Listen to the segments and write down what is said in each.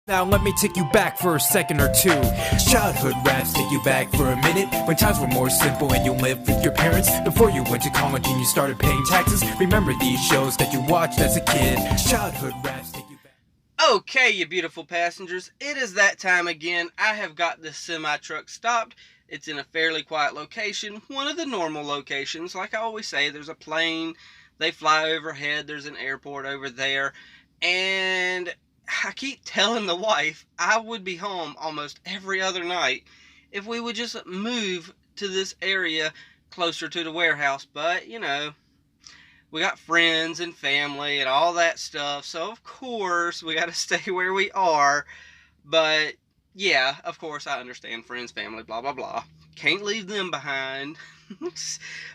Now let me take you back for a second or two. Childhood raps take you back for a minute, when times were more simple and you lived with your parents. Before you went to college and you started paying taxes. Remember these shows that you watched as a kid. Childhood raps take you back. Okay, you beautiful passengers, it is that time again. I have got this semi-truck stopped. It's in a fairly quiet location, one of the normal locations. Like I always say, there's a plane, they fly overhead, there's an airport over there, and I keep telling the wife I would be home almost every other night if we would just move to this area closer to the warehouse. But, you know, we got friends and family and all that stuff, so of course we got to stay where we are. But yeah, of course I understand friends, family, blah blah blah. Can't leave them behind.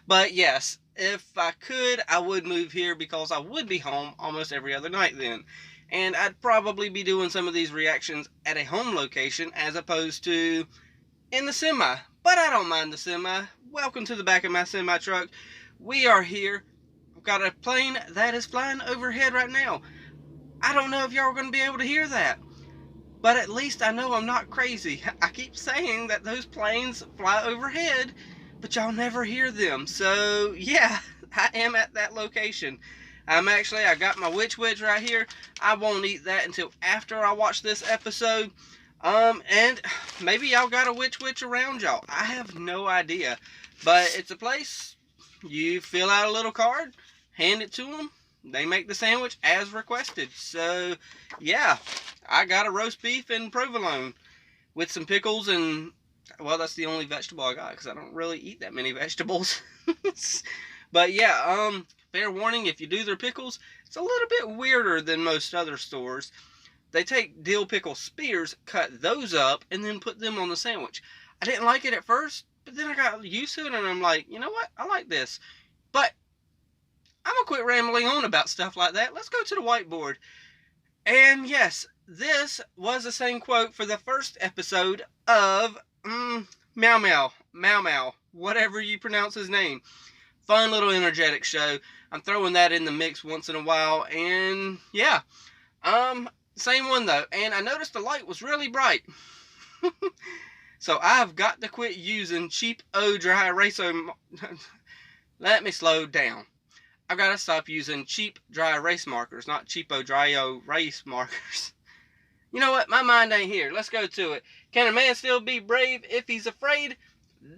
But yes, if I could, I would move here because I would be home almost every other night then. And I'd probably be doing some of these reactions at a home location as opposed to in the semi. But I don't mind the semi. Welcome to the back of my semi truck. We are here. We've got a plane that is flying overhead right now. I don't know if y'all are going to be able to hear that, but at least I know I'm not crazy. I keep saying that those planes fly overhead, but y'all never hear them. So yeah, I am at that location. I got my witch right here. I won't eat that until after I watch this episode. And maybe y'all got a witch around y'all. I have no idea. But it's a place, you fill out a little card, hand it to them. They make the sandwich as requested. So, yeah, I got a roast beef and provolone with some pickles and, well, that's the only vegetable I got because I don't really eat that many vegetables. But yeah, fair warning, if you do their pickles, it's a little bit weirder than most other stores. They take dill pickle spears, cut those up, and then put them on the sandwich. I didn't like it at first, but then I got used to it, and I'm like, you know what? I like this. But I'm going to quit rambling on about stuff like that. Let's go to the whiteboard. And yes, this was the same quote for the first episode of Meow Meow, whatever you pronounce his name. Fun little energetic show. I'm throwing that in the mix once in a while. And yeah, same one though. And I noticed the light was really bright. So I've got to quit using cheap dry erase. Let me slow down. I've got to stop using cheap dry erase markers, not cheapo dry erase markers. You know what? My mind ain't here. Let's go to it. Can a man still be brave if he's afraid?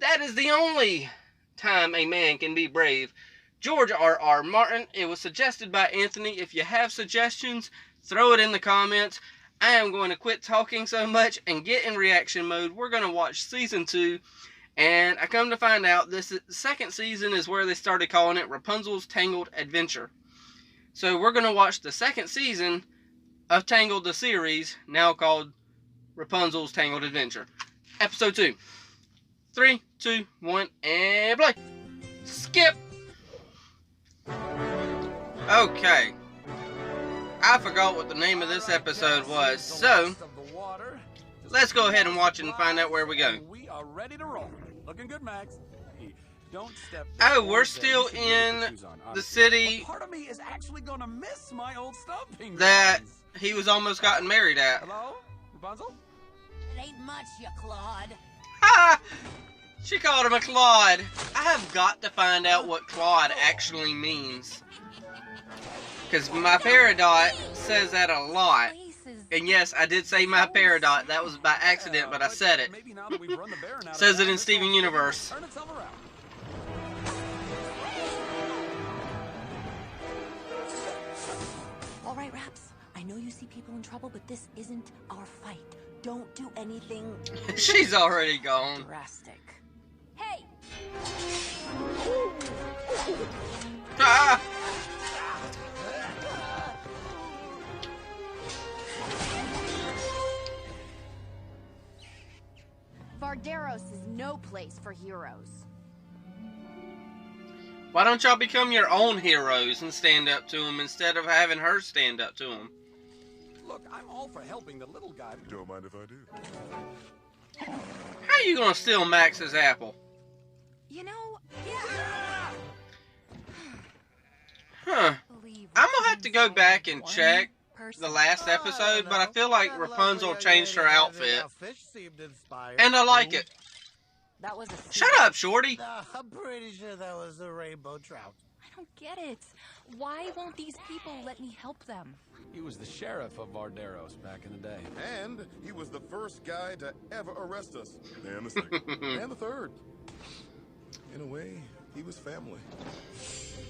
That is the only time a man can be brave. George R.R. Martin. It was suggested by Anthony. If you have suggestions, throw it in the comments. I am going to quit talking so much and get in reaction mode. We're going to watch season 2. And I come to find out this second season is where they started calling it Rapunzel's Tangled Adventure. So we're going to watch the second season of Tangled, the series, now called Rapunzel's Tangled Adventure. Episode 2. 3, 2, 1, and play. Skip. Okay. I forgot what the name of this episode was, so let's go ahead and watch it and find out where we go. We are ready to roll. Looking good, Max. Don't step. Oh, we're still in the city. Part of me is actually gonna miss my old stomping That grounds. he was almost gotten married at. Hello, Rapunzel? It ain't much, you Claude. Ha! She called him a Claude. I have got to find out what Claude actually means. Because my Peridot says that a lot. And yes, I did say my Peridot. That was by accident, but I said it. Maybe now that we've run the Baron out of Says it town, in Steven Universe. turn itself around. All right, Raps. I know you see people in trouble, but this isn't our fight. Don't do anything She's already gone. drastic. Hey! Ah! Varderos is no place for heroes. Why don't y'all become your own heroes and stand up to him instead of having her stand up to him? Look, I'm all for helping the little guy. Don't mind if I do. How you gonna steal Max's apple? You know, Huh. believe I'm gonna have to go back and check the last episode, but I feel like Rapunzel changed her outfit. And I like it. That was a Shut up, Shorty. I'm pretty sure that was a rainbow trout. I don't get it. Why won't these people let me help them? He was the sheriff of Varderos back in the day. And he was the first guy to ever arrest us. And the second. And the third. In a way, he was family.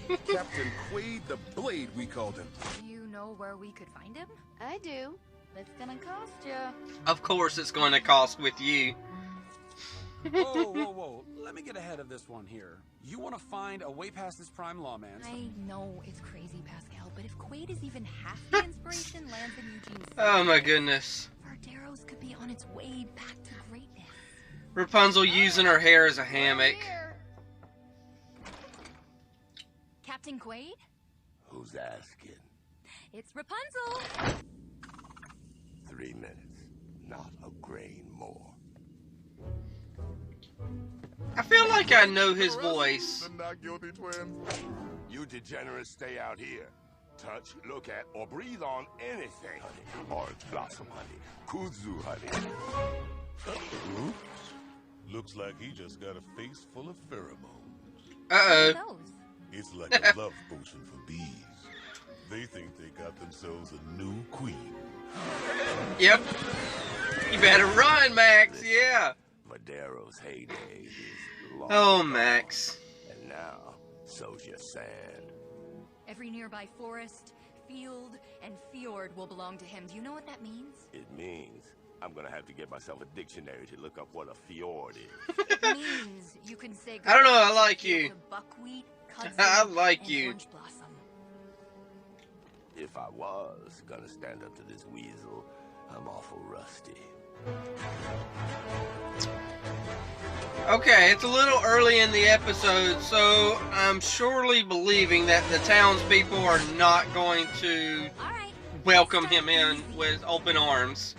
Captain Quaid the Blade, we called him. Do you know where we could find him? I do. It's gonna cost you. Of course it's going to cost with you. Whoa. Let me get ahead of this one here. You want to find a way past this prime lawman. I know it's crazy, Pascal, but if Quaid is even half the inspiration lands in Eugene's Oh my goodness. Varderos could be on its way back to greatness. Rapunzel using her hair as a hammock. Captain Quaid? Who's asking? It's Rapunzel! 3 minutes. Not a grain more. I feel like I know his voice. The not guilty twins. You degenerates stay out here. Touch, look at, or breathe on anything, honey. Orange blossom, honey. Kudzu, honey. Oops. Looks like he just got a face full of pheromones. Uh-oh. Who knows? It's like a love potion for bees. They think they got themselves a new queen. Yep. You better run, Max. Yeah. Varderos' heyday is long. Oh, Max. And now, so's your sand. Every nearby forest, field, and fjord will belong to him. Do you know what that means? It means I'm gonna have to get myself a dictionary to look up what a fjord is. It means you can say I don't know, I goodbye like to you. the buckwheat, kudzu, I like and you. orange blossom. If I was gonna stand up to this weasel, I'm awful rusty. Okay, it's a little early in the episode, so I'm surely believing that the townspeople are not going to All right. welcome him in with open arms.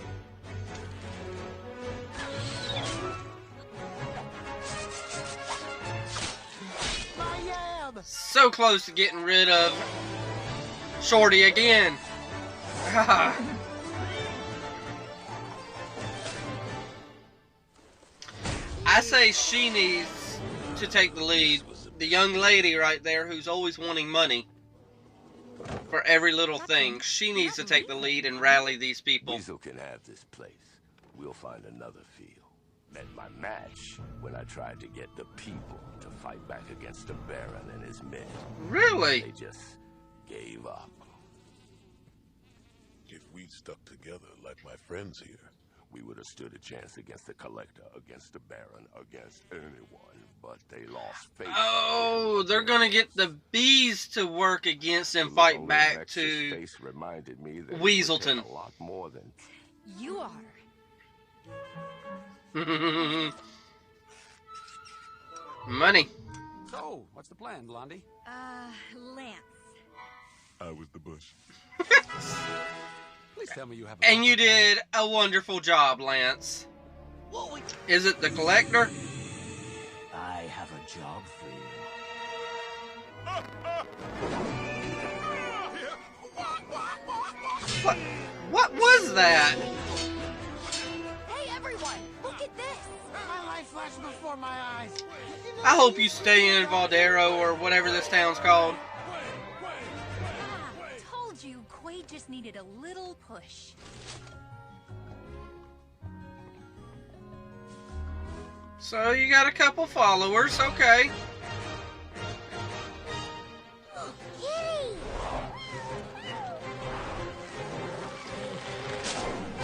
So close to getting rid of Shorty again. I say she needs to take the lead. The young lady right there who's always wanting money for every little thing. She needs to take the lead and rally these people. Weasel can have this place. We'll find another field. Met my match when I tried to get the people to fight back against the Baron and his men. Really? They just gave up. If we'd stuck together like my friends here, We would have stood a chance against the Collector, against the Baron, against anyone, but they lost faith. Oh, they're gonna get the bees to work against and fight back to Face reminded me that Weaselton. it would take a lot more than You are. money. So, what's the plan, Blondie? Lance. I was the bush. Please tell me you have a And you backup plan. did a wonderful job, Lance. Is it the Collector? I have a job for you. What was that? Hey, everyone! Look at this! My life flashed before my eyes. I hope you stay in Valdero or whatever this town's called. Told you, Quaid just needed a little push. So you got a couple followers, okay.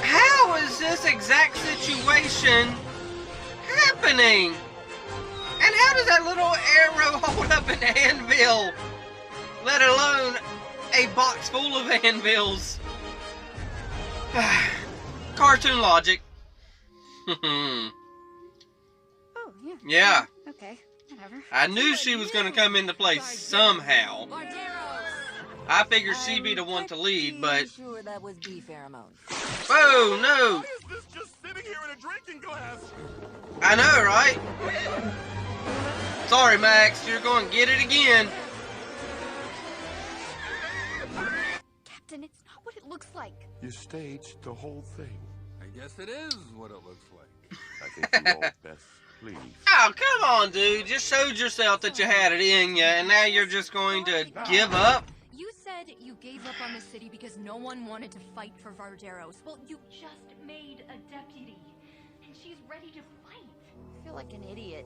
How is this exact situation happening? And how does that little arrow hold up an anvil? Let alone a box full of anvils. Cartoon logic. Oh, yeah. Yeah. Okay, whatever. I knew she was going to come into play somehow. I figured she'd be the one to lead, but... Sure that was bee pheromones. Whoa, no! Is this just sitting here in a drinking glass? I know, right? Sorry, Max, you're going to get it again. Captain, it's not what it looks like. You staged the whole thing. I guess it is what it looks like. I think you all best leave. Oh, come on, dude. Just showed yourself that you had it in you, and now you're just going to give up? You said you gave up on the city because no one wanted to fight for Varderos. Well, you just made a deputy, and she's ready to fight. I feel like an idiot.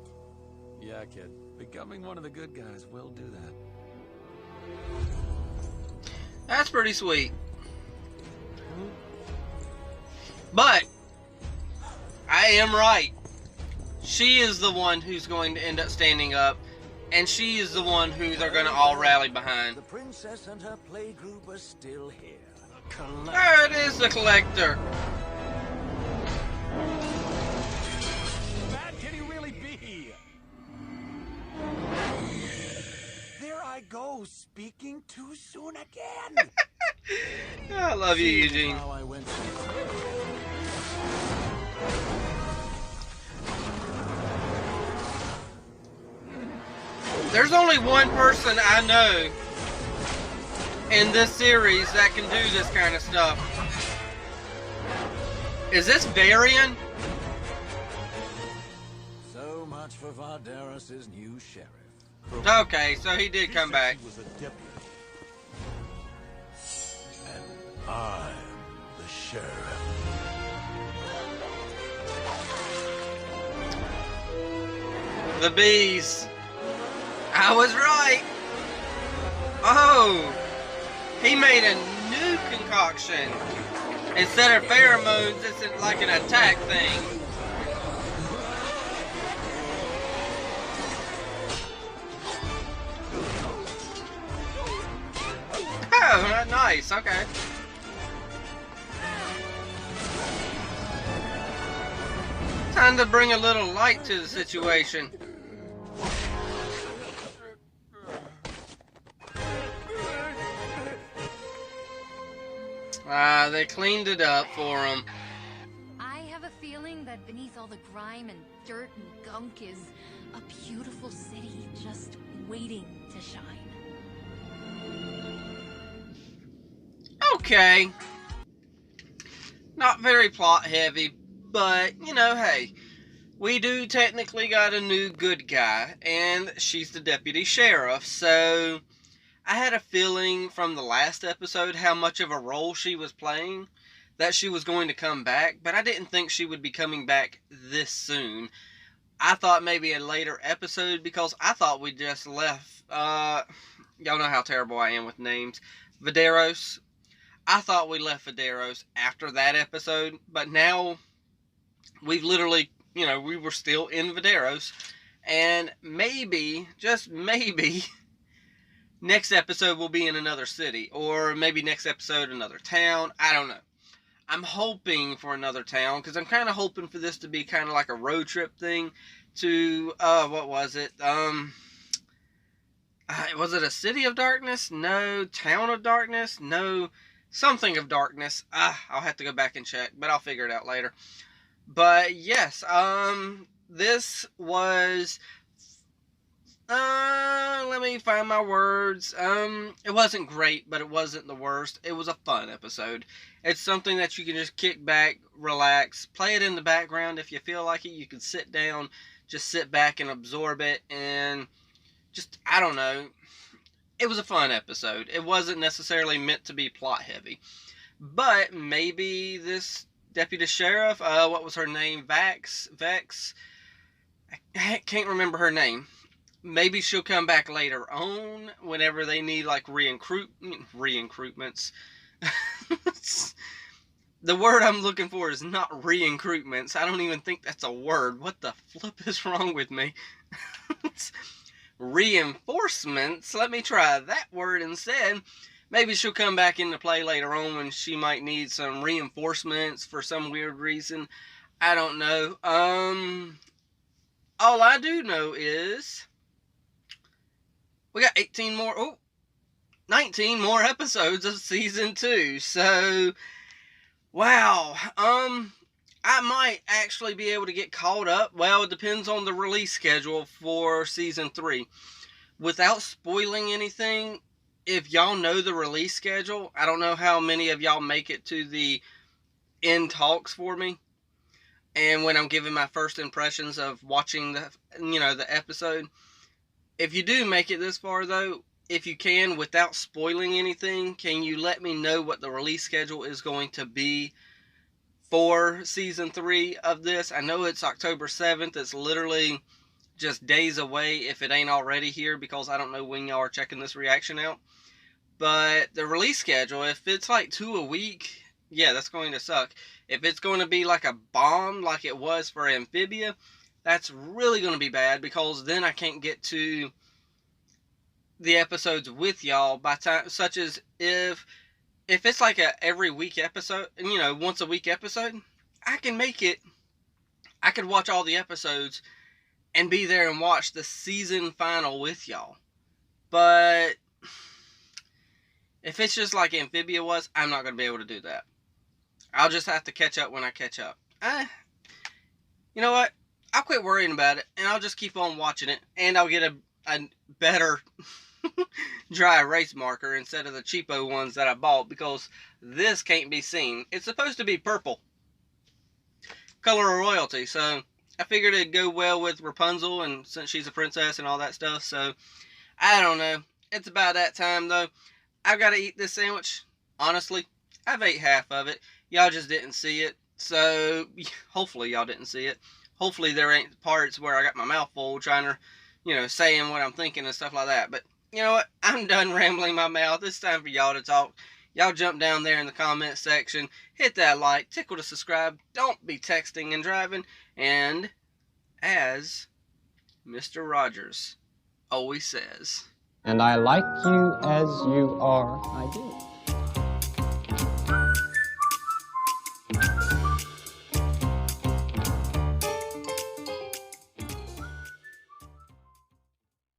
Yeah, kid. Becoming one of the good guys will do that. That's pretty sweet. But I am right. She is the one who's going to end up standing up, and she is the one who they're going to all rally behind. The princess and her playgroup are still here. There it is, the collector. Bad can he really be? There I go, speaking too soon again. I love you, Eugene. How I went. There's only one person I know in this series that can do this kind of stuff. Is this Varian? So much for Varderos' new sheriff. Okay, so he did come back. He was a deputy. And I'm the sheriff. The bees. I was right. Oh, he made a new concoction. Instead of pheromones, it's like an attack thing. Oh, nice. Okay. Time to bring a little light to the situation. They cleaned it up for him. I have a feeling that beneath all the grime and dirt and gunk is a beautiful city just waiting to shine. Okay. Not very plot heavy, but, you know, hey, we do technically got a new good guy, and she's the deputy sheriff, so I had a feeling from the last episode how much of a role she was playing, that she was going to come back, but I didn't think she would be coming back this soon. I thought maybe a later episode, because I thought we just left, y'all know how terrible I am with names, Varderos. I thought we left Varderos after that episode, but now we've literally, you know, we were still in Varderos, and maybe, just maybe, next episode will be in another city, or maybe next episode another town. I don't know. I'm hoping for another town, because I'm kind of hoping for this to be kind of like a road trip thing to, what was it? Was it a City of Darkness? No. Town of Darkness? No. Something of Darkness. I'll have to go back and check, but I'll figure it out later. But yes, this was, let me find my words. It wasn't great, but it wasn't the worst. It was a fun episode. It's something that you can just kick back, relax, play it in the background. If you feel like it, you can sit down, just sit back and absorb it, and just, I don't know. It was a fun episode. It wasn't necessarily meant to be plot heavy. But maybe this deputy sheriff, what was her name? Vex? I can't remember her name. Maybe she'll come back later on, whenever they need, like, re-recruitments. The word I'm looking for is not re-recruitments. I don't even think that's a word. What the flip is wrong with me? Reinforcements. Let me try that word instead. Maybe she'll come back into play later on when she might need some reinforcements for some weird reason. I don't know. All I do know is we got 19 more episodes of season 2. So, wow. I might actually be able to get caught up. Well, it depends on the release schedule for season 3. Without spoiling anything, if y'all know the release schedule, I don't know how many of y'all make it to the end talks for me. And when I'm giving my first impressions of watching the episode. If you do make it this far, though, if you can, without spoiling anything, can you let me know what the release schedule is going to be for Season 3 of this? I know it's October 7th. It's literally just days away if it ain't already here, because I don't know when y'all are checking this reaction out. But the release schedule, if it's like 2 a week, yeah, that's going to suck. If it's going to be like a bomb like it was for Amphibia, that's really going to be bad, because then I can't get to the episodes with y'all by time, such as if it's like a every week episode, once a week episode, I can make it. I could watch all the episodes and be there and watch the season final with y'all. But if it's just like Amphibia was, I'm not going to be able to do that. I'll just have to catch up when I catch up. You know what? I'll quit worrying about it, and I'll just keep on watching it, and I'll get a better dry erase marker instead of the cheapo ones that I bought, because this can't be seen. It's supposed to be purple. Color of royalty, so I figured it'd go well with Rapunzel, and since she's a princess and all that stuff, so I don't know. It's about that time, though. I've got to eat this sandwich. Honestly, I've ate half of it. Y'all just didn't see it, so hopefully y'all didn't see it. Hopefully there ain't parts where I got my mouth full trying to, saying what I'm thinking and stuff like that. But you know what? I'm done rambling my mouth. It's time for y'all to talk. Y'all jump down there in the comment section. Hit that like. Tickle to subscribe. Don't be texting and driving. And as Mr. Rogers always says. And I like you as you are, I do.